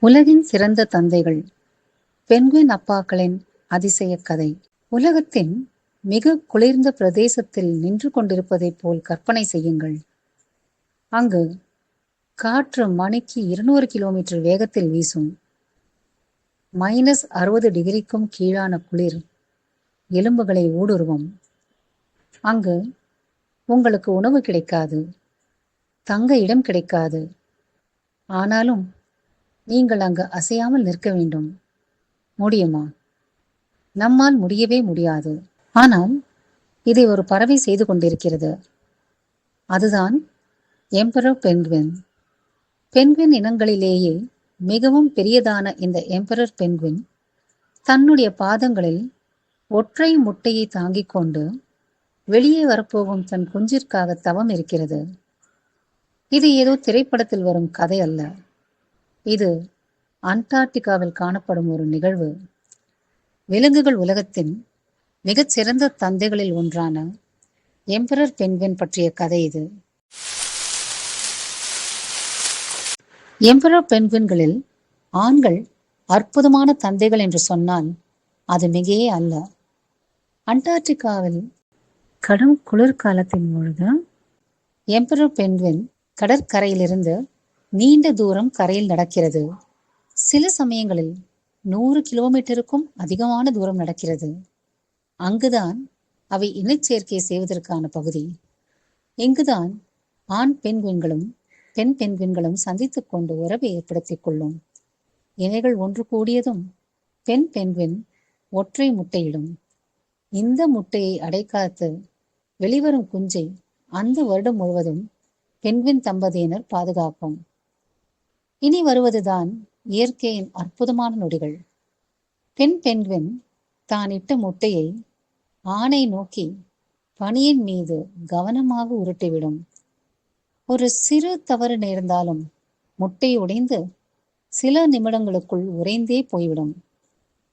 உலகின் சிறந்த தந்தைகள். பென்குயின் அப்பாக்களின் அதிசய கதை. உலகத்தின் மிக குளிர்ந்த பிரதேசத்தில் நின்று கொண்டிருப்பதைப் போல் கற்பனை செய்யுங்கள். அங்கு காற்று மணிக்கு 200 கிலோமீட்டர் வேகத்தில் வீசும். -60 டிகிரிக்கும் கீழான குளிர் எலும்புகளை ஊடுருவும். அங்கு உங்களுக்கு உணவு கிடைக்காது, தங்க இடம் கிடைக்காது. ஆனாலும் நீங்கள் அங்கு அசையாமல் நிற்க வேண்டும். முடியுமா? நம்மால் முடியவே முடியாது. ஆனால் இதை ஒரு பறவை செய்து கொண்டிருக்கிறது. அதுதான் எம்பரர் பென்குயின். பென்குயின் இனங்களிலேயே மிகவும் பெரியதான இந்த எம்பரர் பென்குயின் தன்னுடைய பாதங்களில் ஒற்றை முட்டையை தாங்கிக் கொண்டு வெளியே வரப்போகும் தன் குஞ்சிற்காக தவம் இருக்கிறது. இது ஏதோ திரைப்படத்தில் வரும் கதை அல்ல. இது அண்டார்டிகாவில் காணப்படும் ஒரு நிகழ்வு. விலங்குகள் உலகத்தின் மிகச்சிறந்த தந்தைகளில் ஒன்றான எம்பரர் பென்குயின் பற்றிய கதை இது. எம்பரர் பென்குயின்களில் ஆண்கள் அற்புதமான தந்தைகள் என்று சொன்னால் அது மிகையே அல்ல. அண்டார்டிகாவில் கடும் குளிர்காலத்தின் பொழுது எம்பரர் பென்குயின் கடற்கரையிலிருந்து நீண்ட தூரம் கரையில் நடக்கிறது. சில சமயங்களில் 100 கிலோமீட்டருக்கும் அதிகமான தூரம் நடக்கிறது. அங்குதான் அவை இனச்சேர்க்கை செய்வதற்கான பகுதி. இங்குதான் ஆண் பென்குயின்களும் பெண் பென்குயின்களும் சந்தித்துக் கொண்டு உறவை ஏற்படுத்திக் கொள்ளும். இணைகள் ஒன்று கூடியதும் பெண் பென்குயின் ஒற்றை முட்டையிடும். இந்த முட்டையை அடைக்காத்து வெளிவரும் குஞ்சை அந்த வருடம் முழுவதும் பென்குயின் தம்பதியினர் பாதுகாக்கும். இனி வருவதுதான் இயற்கையின் அற்புதமான நொடிகள். பெண் பென்குயின் தான் இட்ட முட்டையை ஆணை நோக்கி பனியின் மீது கவனமாக உருட்டிவிடும். ஒரு சிறு தவறு நேர்ந்தாலும் முட்டை உடைந்து சில நிமிடங்களுக்குள் உறைந்தே போய்விடும்.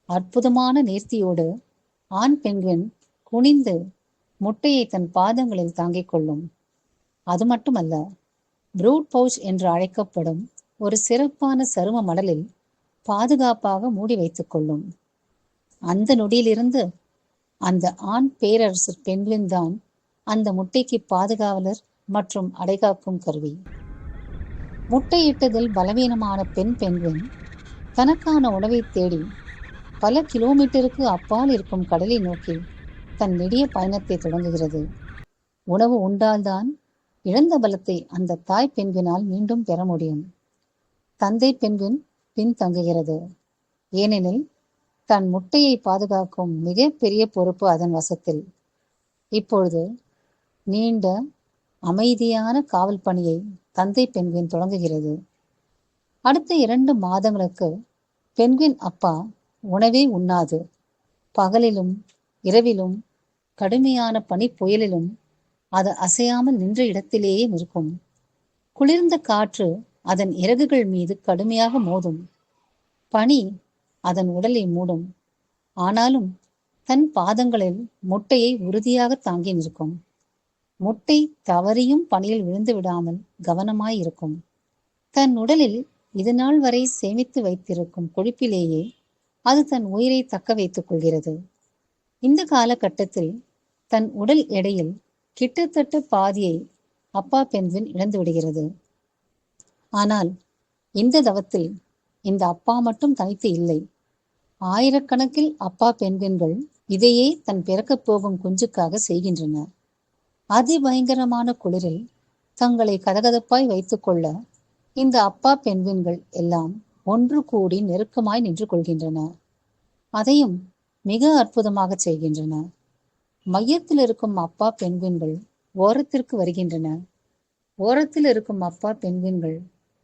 அற்புதமான நேர்த்தியோடு ஆண் பென்குயின் குனிந்து முட்டையை தன் பாதங்களில் தாங்கிக் கொள்ளும். அது மட்டுமல்ல, ப்ரூட் பவுச் என்று அழைக்கப்படும் ஒரு சிறப்பான சரும மடலில் பாதுகாப்பாக மூடி வைத்துக் கொள்ளும். அந்த நொடியிலிருந்து அந்த ஆண் பேரரசர் பென்குயின் தான் அந்த முட்டைக்கு பாதுகாவலர் மற்றும் அடைகாக்கும் கருவி. முட்டையிட்டதில் பலவீனமான பெண் பென்குயின் தனக்கான உணவை தேடி பல கிலோமீட்டருக்கு அப்பால் இருக்கும் கடலை நோக்கி தன் நெடிய பயணத்தை தொடங்குகிறது. உணவு உண்டால்தான் இழந்த பலத்தை அந்த தாய் பென்குயினால் மீண்டும் பெற முடியும். தந்தை பென்குயின் பின்தங்குகிறது. ஏனெனில் தன் முட்டையை பாதுகாக்கும் மிக பெரிய பொறுப்பு அதன் வசத்தில். இப்பொழுது நீண்ட அமைதியான காவல் பணியை தந்தை பென்குயின் தொடங்குகிறது. அடுத்த 2 மாதங்களுக்கு பென்குயின் அப்பா உணவே உண்ணாது. பகலிலும் இரவிலும் கடுமையான பனி புயலிலும் அது அசையாமல் நின்ற இடத்திலேயே நிற்கும். குளிர்ந்த காற்று அதன் இறகுகள் மீது கடுமையாக மோதும். பனி அதன் உடலை மூடும். ஆனாலும் தன் பாதங்களில் முட்டையை உறுதியாக தாங்கி நிற்கும். முட்டை தவறியும் பனியில் விழுந்து விடாமல் கவனமாயிருக்கும். தன் உடலில் இதுநாள் வரை சேமித்து வைத்திருக்கும் கொழுப்பிலேயே அது தன் உயிரை தக்க வைத்துக் கொள்கிறது. இந்த காலகட்டத்தில் தன் உடல் எடையில் கிட்டத்தட்ட பாதியை அப்பா பென்குயின் இழந்து விடுகிறது. ஆனால் இந்த தவத்தில் இந்த அப்பா மட்டும் தனித்து இல்லை. ஆயிரக்கணக்கில் அப்பா பென்குயின்கள் இதையே தன் பிறக்கப் போகும் குஞ்சுக்காக செய்கின்றன. அதிபயங்கரமான குளிரில் தங்களை கதகதப்பாய் வைத்துக் கொள்ள இந்த அப்பா பென்குயின்கள் எல்லாம் ஒன்று கூடி நெருக்கமாய் நின்று கொள்கின்றன. அதையும் மிக அற்புதமாக செய்கின்றன. மையத்தில் இருக்கும் அப்பா பென்குயின்கள் ஓரத்திற்கு வருகின்றன. ஓரத்தில் இருக்கும் அப்பா பென்குயின்கள்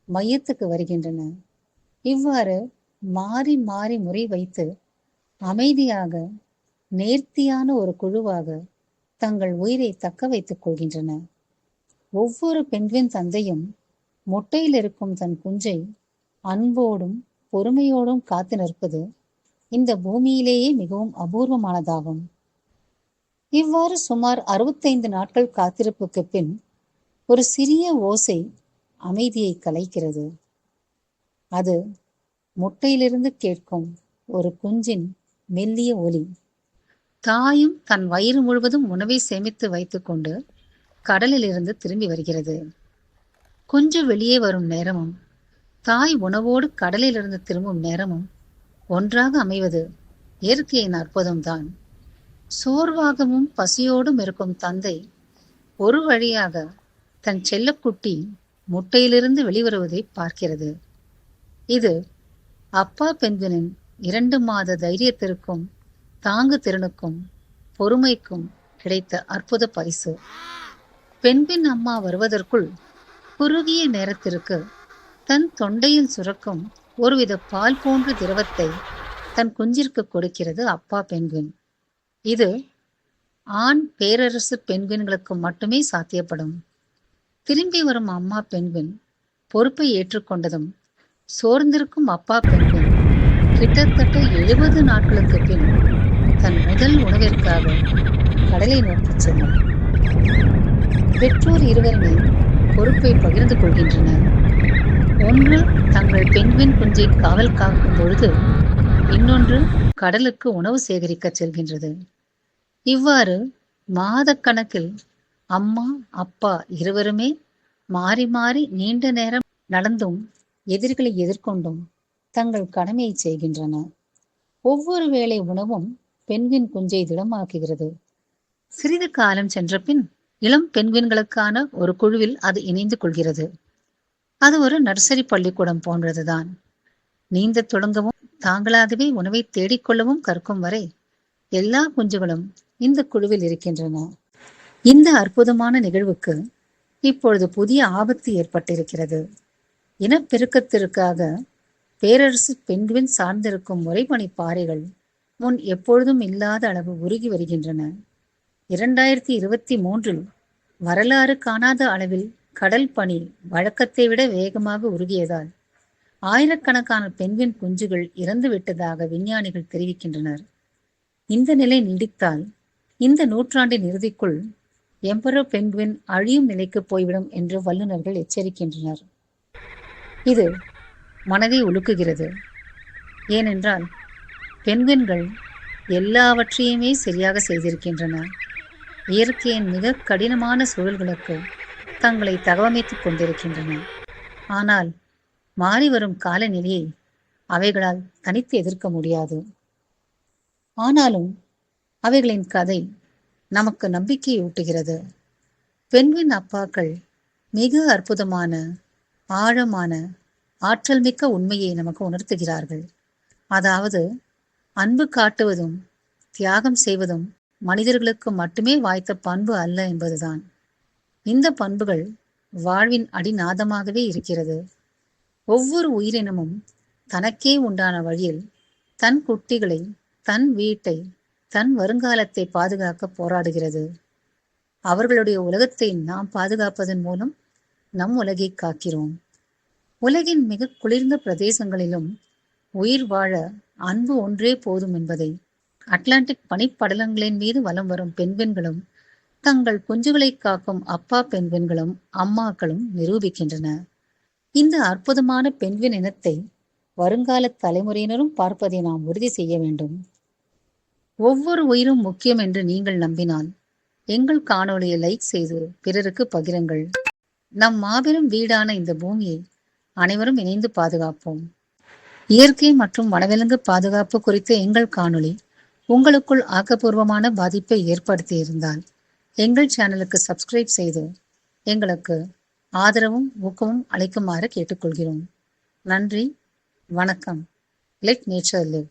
மையத்துக்கு வருகின்றன. இவ்வாறு மாறி மாறி முறை வைத்து அமைதியாக நேர்த்தியான ஒரு குழுவாக தங்கள் உயிரை தக்க வைத்துக் கொள்கின்றன. ஒவ்வொரு பென்குயின் தந்தையும் முட்டையில் இருக்கும் தன் குஞ்சை அன்போடும் பொறுமையோடும் காத்து நிற்பது இந்த பூமியிலேயே மிகவும் அபூர்வமானதாகும். இவ்வாறு சுமார் 65 நாட்கள் காத்திருப்புக்கு பின் ஒரு சிறிய ஓசை அமைதியை கலைக்கிறது. அது முட்டையிலிருந்து கேட்கும் ஒரு குஞ்சின் மெல்லிய ஒலி. தாயும் தன் வயிறு முழுவதும் உணவை சேமித்து வைத்துக்கொண்டு கடலிலிருந்து திரும்பி வருகிறது. குஞ்சு வெளியே வரும் நேரமும் தாய் உணவோடு கடலிலிருந்து திரும்பும் நேரமும் ஒன்றாக அமைவது இயற்கையின் அற்புதம்தான். சோர்வாகவும் பசியோடும் இருக்கும் தந்தை ஒரு வழியாக தன் செல்லக்குட்டி முட்டையிலிருந்து வெளிவருவதை பார்க்கிறது. இது அப்பா பெண்குனின் 2 மாத தைரியத்திற்கும் தாங்கு திறனுக்கும் பொறுமைக்கும் கிடைத்த அற்புத பரிசு. பெண்பின் அம்மா வருவதற்குள் குறுகிய நேரத்திற்கு தன் தொண்டையில் சுரக்கும் ஒருவித பால் போன்ற திரவத்தை தன் குஞ்சிற்கு கொடுக்கிறது அப்பா பெண்குயின். இது ஆண் பேரரசு பெண்குயின்களுக்கு மட்டுமே சாத்தியப்படும். திரும்பி வரும் அம்மா பெண்குயின் பொறுப்பை ஏற்றுக்கொண்டதும் சோர்ந்திருக்கும் அப்பா பெண்குயின் கிட்டத்தட்ட 70 நாட்களுக்கு பின் தன் முதல் உணவிற்காக கடலை நோக்கி சென்றார். பெற்றோர் இருவருமே பொறுப்பை பகிர்ந்து கொள்கின்றனர். ஒன்று தங்கள் பெண்குயின் குஞ்சை காவல் காக்கும் பொழுது இன்னொன்று கடலுக்கு உணவு சேகரிக்க செல்கின்றது. இவ்வாறு மாதக்கணக்கில் அம்மா அப்பா இருவருமே மாறி மாறி நீண்ட நேரம் நடந்தும் எதிரிகளை எதிர்கொண்டும் தங்கள் கடமையை செய்கின்றன. ஒவ்வொரு வேளை உணவும் பெண்குயின் குஞ்சை திடமாக்குகிறது. சிறிது காலம் சென்ற பின் இளம் பெண்குயின்களுக்கான ஒரு குழுவில் அது இணைந்து கொள்கிறது. அது ஒரு நர்சரி பள்ளிக்கூடம் போன்றதுதான். நீந்த தொடங்கவும் தாங்களாகவே உணவை தேடிக்கொள்ளவும் கற்கும் வரை எல்லா குஞ்சுகளும் இந்த குழுவில் இருக்கின்றன. இந்த அற்புதமான நிகழ்வுக்கு இப்பொழுது புதிய ஆபத்து ஏற்பட்டிருக்கிறது. இனப்பெருக்கத்திற்காக பேரரசு பெண்குயின் சார்ந்திருக்கும் முறைப்பணி பாறைகள் முன் எப்பொழுதும் இல்லாத அளவு உருகி வருகின்றன. 2023 வரலாறு காணாத அளவில் கடல் பனி வழக்கத்தை விட வேகமாக உருகியதால் ஆயிரக்கணக்கான பெண்குயின் குஞ்சுகள் இறந்து விட்டதாக விஞ்ஞானிகள் தெரிவிக்கின்றனர். இந்த நிலை நீடித்தால் இந்த நூற்றாண்டின் இறுதிக்குள் எம்பரர் பெண்குயின் அழியும் நிலைக்கு போய்விடும் என்று வல்லுநர்கள் எச்சரிக்கின்றனர். இது மனதை உலுக்குகிறது. ஏனென்றால் பெண்குயின்கள் எல்லாவற்றையுமே சரியாக செய்திருக்கின்றன. இயற்கையின் மிக கடினமான சூழல்களுக்கு தங்களை தகவமைத்துக் கொண்டிருக்கின்றன. ஆனால் மாறி வரும் காலநிலையை அவைகளால் தனித்து எதிர்க்க முடியாது. ஆனாலும் அவைகளின் கதை நமக்கு நம்பிக்கையை ஊட்டுகிறது. பெண்குயின் அப்பாக்கள் மிக அற்புதமான ஆழமான ஆற்றல் மிக்க உண்மையை நமக்கு உணர்த்துகிறார்கள். அதாவது அன்பு காட்டுவதும் தியாகம் செய்வதும் மனிதர்களுக்கு மட்டுமே வாய்த்த பண்பு அல்ல என்பதுதான். இந்த பண்புகள் வாழ்வின் அடிநாதமாகவே இருக்கிறது. ஒவ்வொரு உயிரினமும் தனக்கே உண்டான வழியில் தன் குட்டிகளை, தன் வீட்டை, தன் வருங்காலத்தை பாதுகாக்க போராடுகிறது. அவர்களுடைய உலகத்தை நாம் பாதுகாப்பதன் மூலம் நம் உலகை காக்கிறோம். உலகின் மிக குளிர்ந்த பிரதேசங்களிலும் உயிர் வாழ அன்பு ஒன்றே போதும் என்பதை அட்லாண்டிக் பனிப்படலங்களின் மீது வலம் வரும் பெண்குயின்களும் தங்கள் குஞ்சுகளை காக்கும் அப்பா பெண்குயின்களும் அம்மாக்களும் நிரூபிக்கின்றன. இந்த அற்புதமான பெண்குயின் இனத்தை வருங்கால தலைமுறையினரும் பார்ப்பதை நாம் உறுதி செய்ய வேண்டும். ஒவ்வொரு உயிரும் முக்கியம் என்று நீங்கள் நம்பினால் எங்கள் காணொளியை லைக் செய்து பிறருக்கு பகிருங்கள். நம் மாபெரும் வீடான இந்த பூமியை அனைவரும் இணைந்து பாதுகாப்போம். இயற்கை மற்றும் வனவிலங்கு பாதுகாப்பு குறித்த எங்கள் காணொளி உங்களுக்குள் ஆக்கப்பூர்வமான பாதிப்பை ஏற்படுத்தி இருந்தால் எங்கள் சேனலுக்கு சப்ஸ்கிரைப் செய்து எங்களுக்கு ஆதரவும் ஊக்கமும் அளிக்குமாறு கேட்டுக்கொள்கிறோம். நன்றி, வணக்கம். Let nature live.